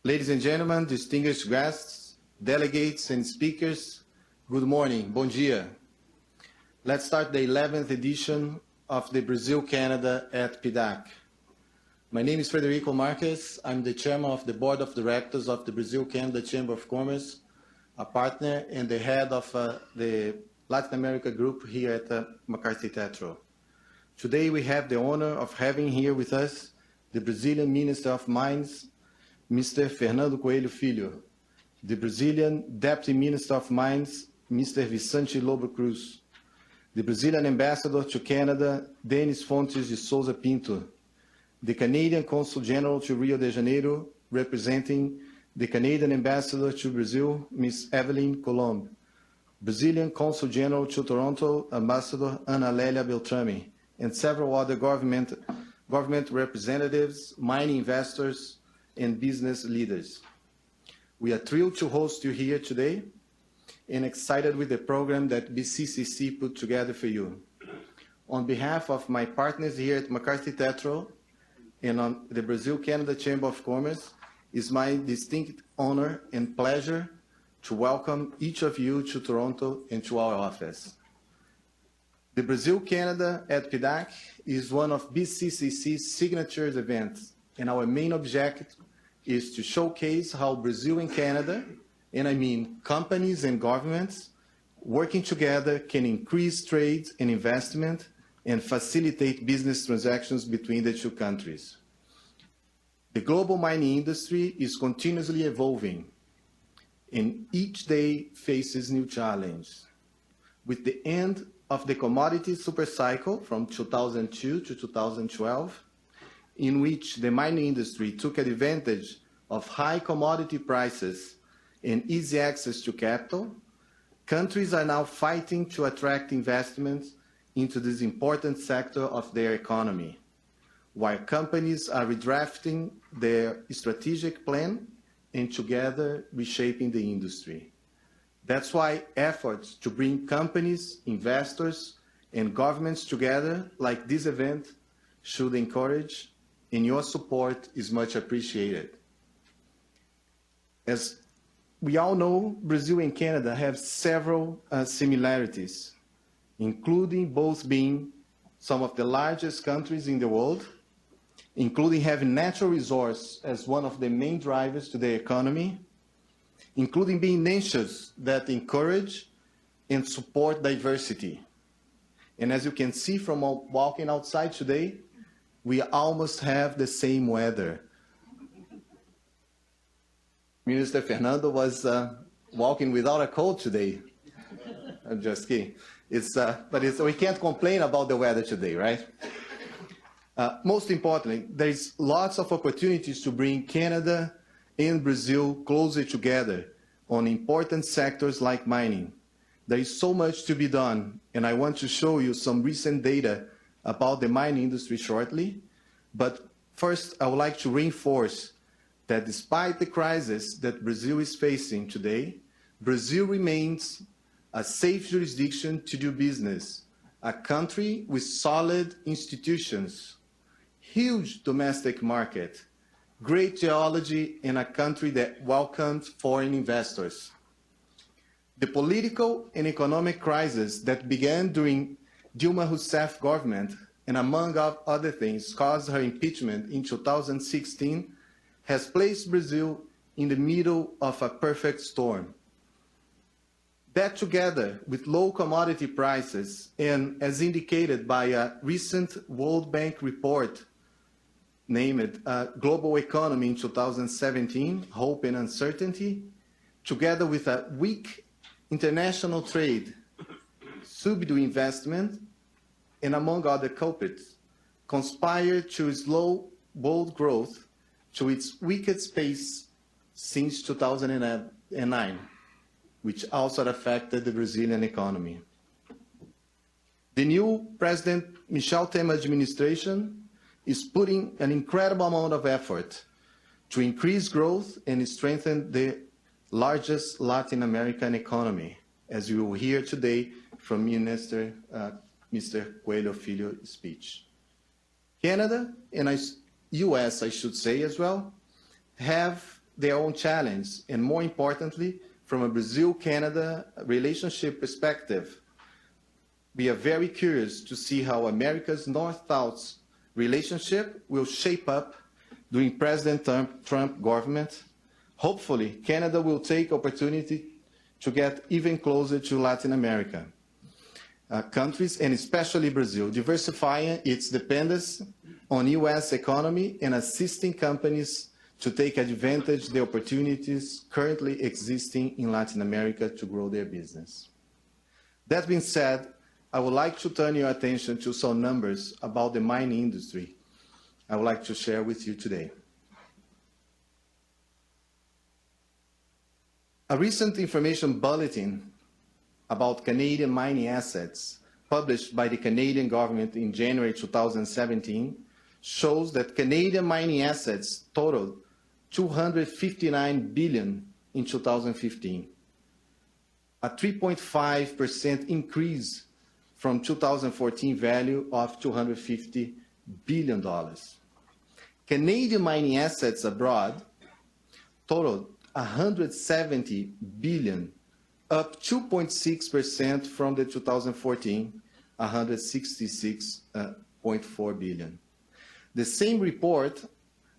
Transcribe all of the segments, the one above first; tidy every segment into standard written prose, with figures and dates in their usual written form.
Ladies and gentlemen, distinguished guests, delegates and speakers, good morning, bom dia. Let's start the 11th edition of the Brazil-Canada at PDAC. My name is Frederico Marques. I'm the chairman of the board of directors of the Brazil-Canada Chamber of Commerce, a partner and the head of the Latin America group here at McCarthy Tetrault. Today we have the honor of having here with us the Brazilian Minister of Mines, Mr. Fernando Coelho Filho, the Brazilian Deputy Minister of Mines, Mr. Vicente Lobo Cruz, the Brazilian Ambassador to Canada, Denis Fontes de Souza Pinto, the Canadian Consul General to Rio de Janeiro, representing the Canadian Ambassador to Brazil, Ms. Evelyn Colombe, Brazilian Consul General to Toronto, Ambassador Ana Lélia Beltrame, and several other government representatives, mining investors, and business leaders. We are thrilled to host you here today and excited with the program that BCCC put together for you. On behalf of my partners here at McCarthy Tetrault and on the Brazil-Canada Chamber of Commerce, it's my distinct honor and pleasure to welcome each of you to Toronto and to our office. The Brazil-Canada at PDAC is one of BCCC's signature events, and our main objective is to showcase how Brazil and Canada, and I mean companies and governments, working together can increase trade and investment and facilitate business transactions between the two countries. The global mining industry is continuously evolving, and each day faces new challenges. With the end of the commodity supercycle from 2002 to 2012, in which the mining industry took advantage of high commodity prices and easy access to capital, countries are now fighting to attract investments into this important sector of their economy, while companies are redrafting their strategic plan and together reshaping the industry. That's why efforts to bring companies, investors, and governments together like this event should encourage, and your support is much appreciated. As we all know, Brazil and Canada have several similarities, including both being some of the largest countries in the world, including having natural resource as one of the main drivers to the economy, including being nations that encourage and support diversity. And as you can see from walking outside today, we almost have the same weather. Minister Fernando was walking without a coat today. I'm just kidding. We can't complain about the weather today, right? Most importantly, there is lots of opportunities to bring Canada and Brazil closer together on important sectors like mining. There is so much to be done, and I want to show you some recent data about the mining industry shortly. But first, I would like to reinforce that despite the crisis that Brazil is facing today, Brazil remains a safe jurisdiction to do business, a country with solid institutions, huge domestic market, great geology, and a country that welcomes foreign investors. The political and economic crisis that began during Dilma Rousseff government, and among other things, caused her impeachment in 2016, has placed Brazil in the middle of a perfect storm. That together with low commodity prices, and as indicated by a recent World Bank report named Global Economy in 2017, Hope and Uncertainty, together with a weak international trade, subdued investment, and among other culprits, conspired to slow world growth to its weakest pace since 2009, which also affected the Brazilian economy. The new President Michel Temer administration is putting an incredible amount of effort to increase growth and strengthen the largest Latin American economy, as you will hear today from Mr. Coelho Filho's speech. Canada and US, I should say as well, have their own challenge, and more importantly, from a Brazil-Canada relationship perspective, we are very curious to see how America's North-South relationship will shape up during President Trump government. Hopefully, Canada will take opportunity to get even closer to Latin America countries, and especially Brazil, diversifying its dependence on U.S. economy and assisting companies to take advantage of the opportunities currently existing in Latin America to grow their business. That being said, I would like to turn your attention to some numbers about the mining industry I would like to share with you today. A recent information bulletin about Canadian mining assets published by the Canadian government in January 2017 shows that Canadian mining assets totaled $259 billion in 2015, a 3.5% increase from 2014 value of $250 billion. Canadian mining assets abroad totaled $170 billion, up 2.6% from the 2014, $166.4 billion. The same report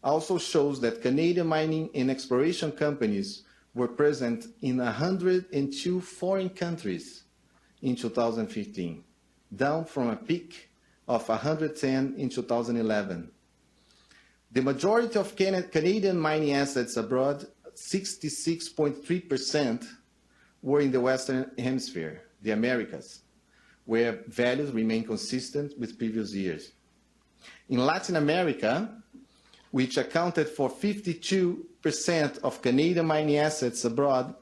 also shows that Canadian mining and exploration companies were present in 102 foreign countries in 2015, down from a peak of 110 in 2011. The majority of Canadian mining assets abroad, 66.3%, were in the Western Hemisphere, the Americas, where values remain consistent with previous years. In Latin America, which accounted for 52% of Canadian mining assets abroad,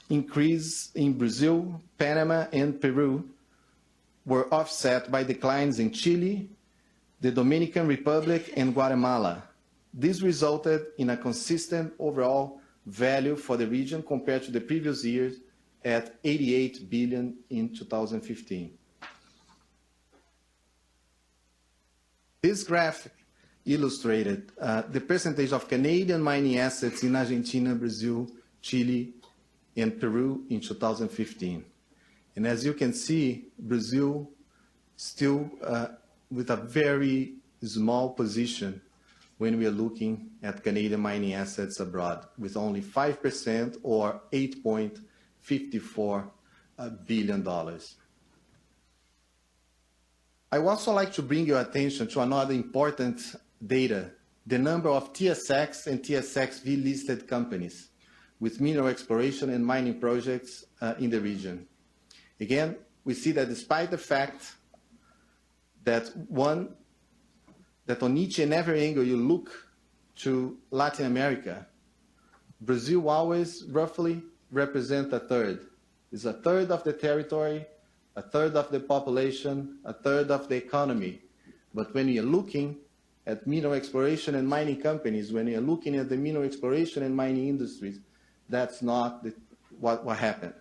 increase in Brazil, Panama, and Peru were offset by declines in Chile, the Dominican Republic, and Guatemala. This resulted in a consistent overall value for the region compared to the previous years at $88 billion in 2015. This graphic illustrated the percentage of Canadian mining assets in Argentina, Brazil, Chile, and Peru in 2015. And as you can see, Brazil still with a very small position when we are looking at Canadian mining assets abroad, with only 5% or $8.54 billion. I would also like to bring your attention to another important data, the number of TSX and TSXV listed companies with mineral exploration and mining projects in the region. Again, we see that despite the fact that on each and every angle you look to Latin America, Brazil always roughly represents a third. It's a third of the territory, a third of the population, a third of the economy. But when you're looking at mineral exploration and mining companies, when you're looking at the mineral exploration and mining industries, that's not what happened.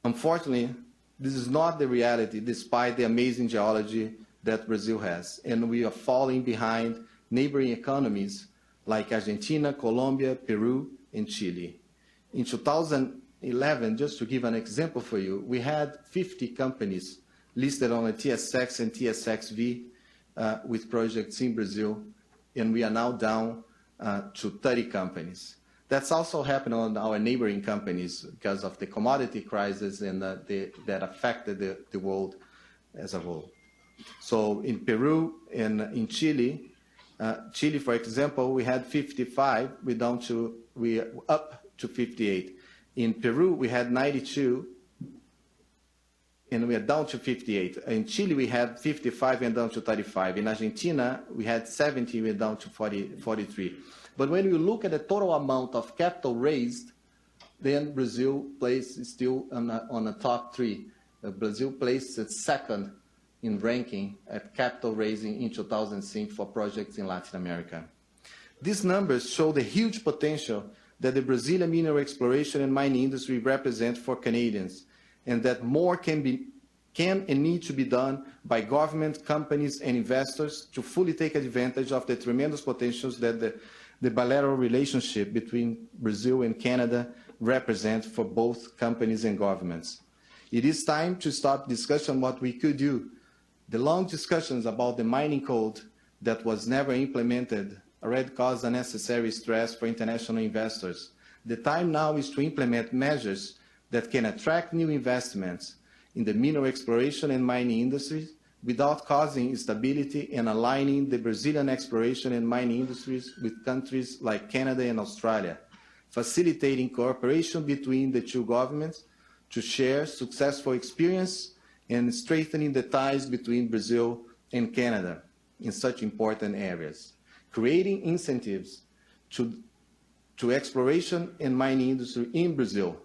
Unfortunately, this is not the reality, despite the amazing geology that Brazil has. And we are falling behind neighboring economies like Argentina, Colombia, Peru, and Chile. In 2011, just to give an example for you, we had 50 companies listed on the TSX and TSXV with projects in Brazil, and we are now down to 30 companies. That's also happened on our neighboring companies because of the commodity crisis and that affected the world as a whole. So in Peru and in Chile, for example, we had 55, we're up to 58. In Peru, we had 92, and we are down to 58. In Chile, we had 55 and down to 35. In Argentina, we had 70, we're down to 43. But when you look at the total amount of capital raised, then Brazil places still on the top three. Brazil placed second in ranking at capital raising in 2006 for projects in Latin America. These numbers show the huge potential that the Brazilian mineral exploration and mining industry represent for Canadians, and that more can and need to be done by government, companies, and investors to fully take advantage of the tremendous potentials that the bilateral relationship between Brazil and Canada represents for both companies and governments. It is time to start discussion what we could do. The long discussions about the mining code that was never implemented already caused unnecessary stress for international investors. The time now is to implement measures that can attract new investments in the mineral exploration and mining industries without causing instability and aligning the Brazilian exploration and mining industries with countries like Canada and Australia, facilitating cooperation between the two governments to share successful experience and strengthening the ties between Brazil and Canada in such important areas, creating incentives to exploration and mining industry in Brazil,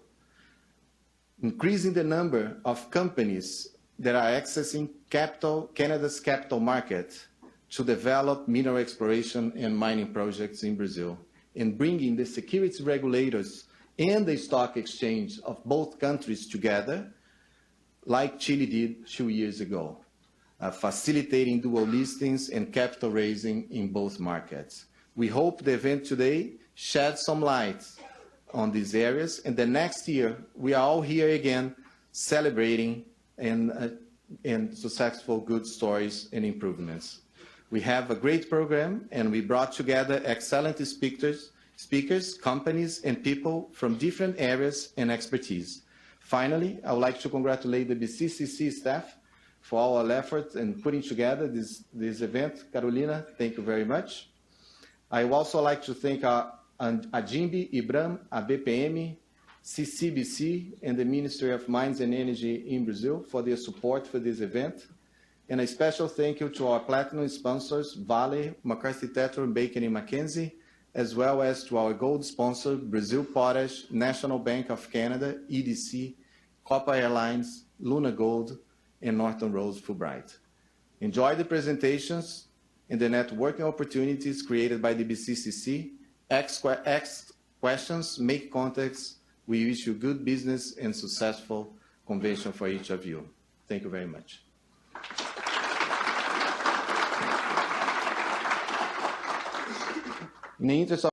increasing the number of companies that are accessing Canada's capital market to develop mineral exploration and mining projects in Brazil, and bringing the security regulators and the stock exchange of both countries together, like Chile did 2 years ago, facilitating dual listings and capital raising in both markets. We hope the event today sheds some light on these areas, and the next year we are all here again celebrating and successful good stories and improvements. We have a great program, and we brought together excellent speakers, companies, and people from different areas and expertise. Finally, I would like to congratulate the BCCC staff for all our efforts in putting together this event. Carolina, thank you very much. I would also like to thank ADIMB, IBRAM, ABPM, CCBC, and the Ministry of Mines and Energy in Brazil for their support for this event. And a special thank you to our platinum sponsors, Vale, McCarthy, Tetrault, Baker & McKenzie, as well as to our gold sponsor, Brazil Potash, National Bank of Canada, EDC, Copa Airlines, Luna Gold, and Norton Rose Fulbright. Enjoy the presentations and the networking opportunities created by the BCCC. Ask questions, make contacts. We wish you good business and successful convention for each of you. Thank you very much. In the interest of